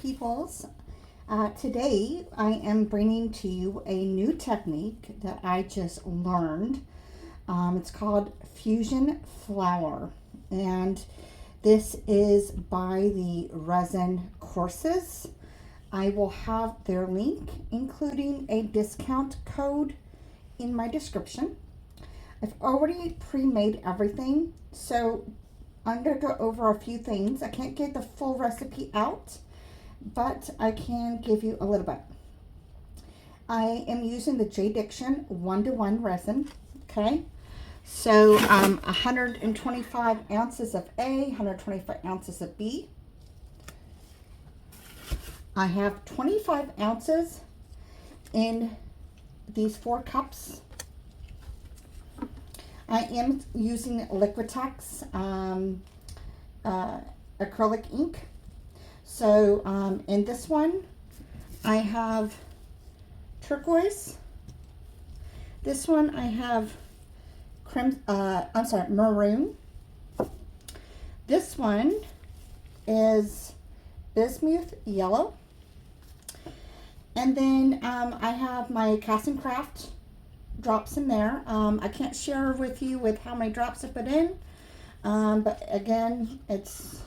peoples. Today I am bringing to you a new technique that I just learned. It's called Fusion Flower, and this is by the Resin courses. I will have their link, including a discount code, in my description. I've already pre-made everything, so I'm going to go over a few things. I can't get the full recipe out, but I can give you a little bit. I am using the J. Diction 1:1 resin, okay? So 125 ounces of A, 125 ounces of B. I have 25 ounces in these 4 cups. I am using Liquitex Acrylic Ink. So in this one, I have turquoise. This one I have maroon. This one is bismuth yellow. And then I have my Cast and Craft drops in there. I can't share with you with how many drops I put in, but again, it's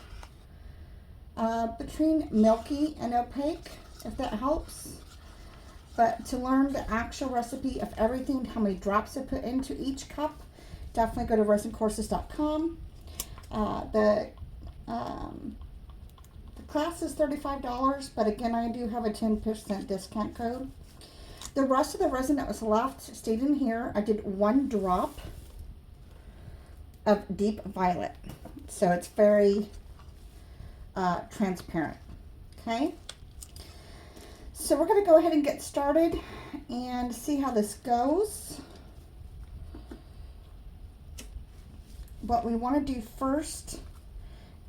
between milky and opaque, if that helps. But to learn the actual recipe of everything, how many drops I put into each cup, definitely go to resincourses.com. The class is $35, but again, I do have a 10% discount code. The rest of the resin that was left stayed in here. I did 1 drop of deep violet, so it's very transparent. Okay, so we're going to go ahead and get started and see how this goes. What we want to do first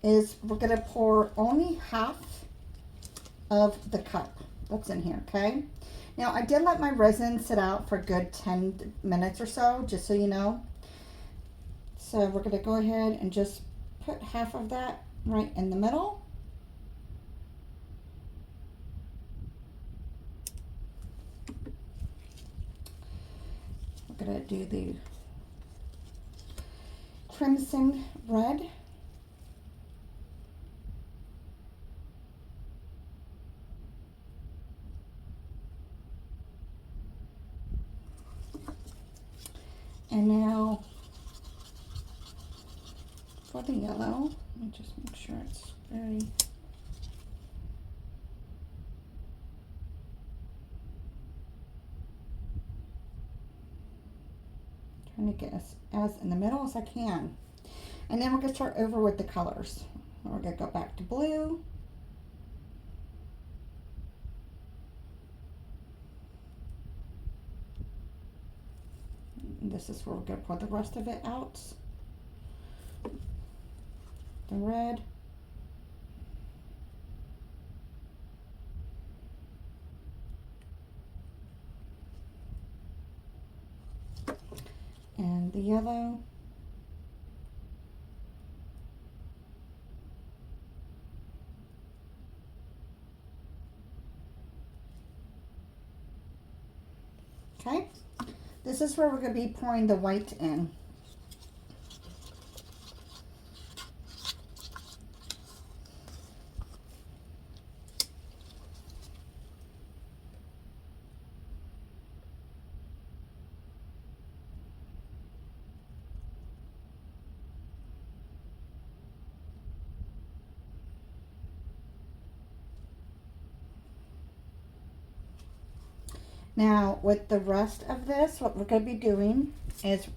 is we're going to pour only half of the cup that's in here, okay? Now, I did let my resin sit out for a good 10 minutes or so, just so you know. So we're going to go ahead and just put half of that right in the middle. We're going to do the crimson red. And now for the yellow, let me just make sure it's very trying to get as in the middle as I can. And then we're going to start over with the colors. We're going to go back to blue. This is where we're going to pour the rest of it out. The red. And the yellow. Okay. This is where we're going to be pouring the white in. Now, with the rest of this, what we're going to be doing is,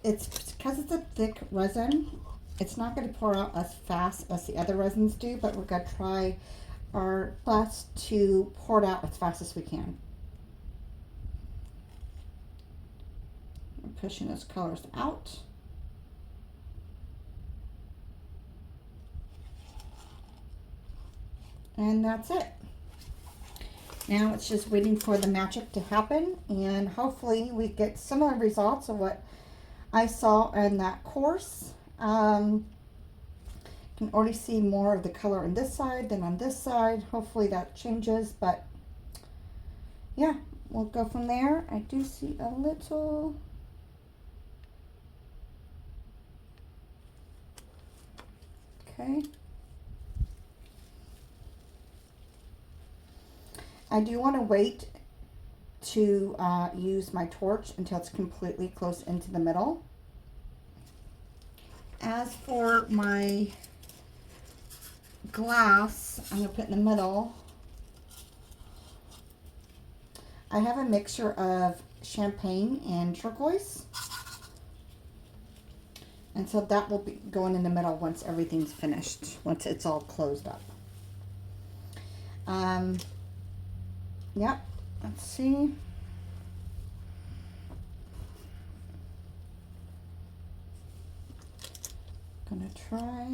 because it's a thick resin, it's not going to pour out as fast as the other resins do, but we're going to try our best to pour it out as fast as we can. We're pushing those colors out. And that's it. Now it's just waiting for the magic to happen, and hopefully we get similar results of what I saw in that course. Give can already see more of the color on this side than on this side. Hopefully that changes, but yeah, we'll go from there. I do see a little. Okay. I do want to wait to use my torch until it's completely close into the middle. As for my glass, I'm going to put in the middle. I have a mixture of champagne and turquoise. And so that will be going in the middle once everything's finished, once it's all closed up. Yep, let's see. Gonna try.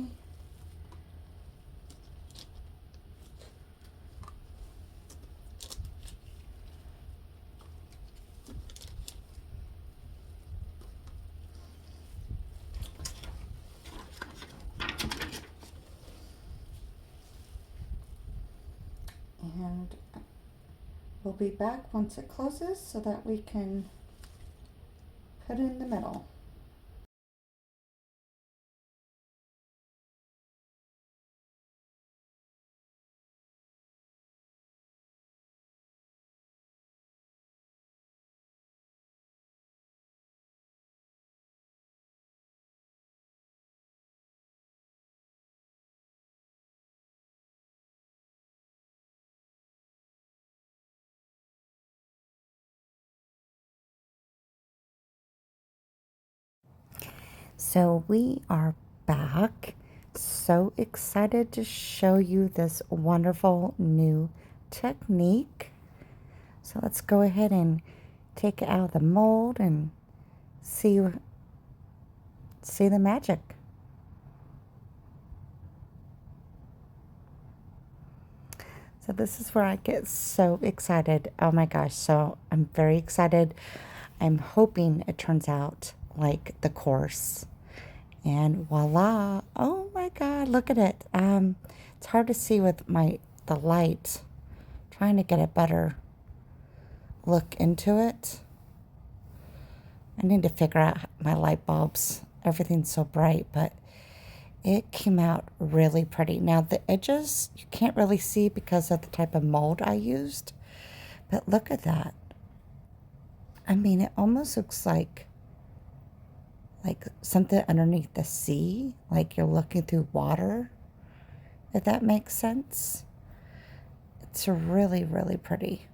And we'll be back once it closes so that we can put it in the middle. So we are back. So excited to show you this wonderful new technique. So let's go ahead and take it out of the mold and see the magic. So this is where I get so excited. Oh my gosh, so I'm very excited. I'm hoping it turns out like the course. And voila. Oh my god, look at it. It's hard to see with the light. Trying to get a better look into it. I need to figure out my light bulbs. Everything's so bright, but it came out really pretty. Now the edges you can't really see because of the type of mold I used, but look at that. I mean, it almost looks like something underneath the sea, like you're looking through water, if that makes sense. It's really, really pretty.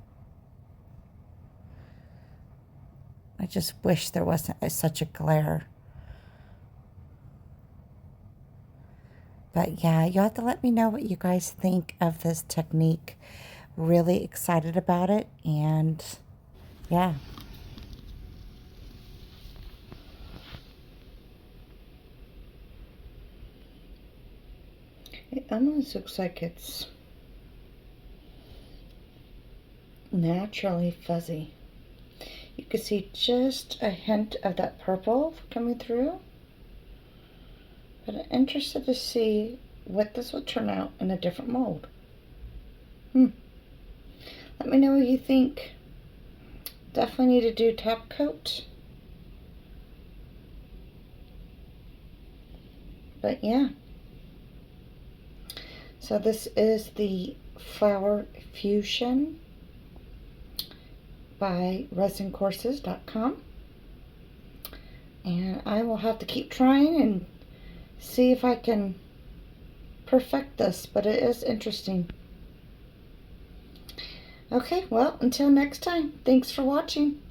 I just wish there wasn't such a glare. But yeah, you'll have to let me know what you guys think of this technique. Really excited about it, and yeah. It almost looks like it's naturally fuzzy. You can see just a hint of that purple coming through. But I'm interested to see what this will turn out in a different mold. Let me know what you think. Definitely need to do top coat. But yeah. So this is the Flower Fusion by resincourses.com. And I will have to keep trying and see if I can perfect this, but it is interesting. Okay, well, until next time, thanks for watching.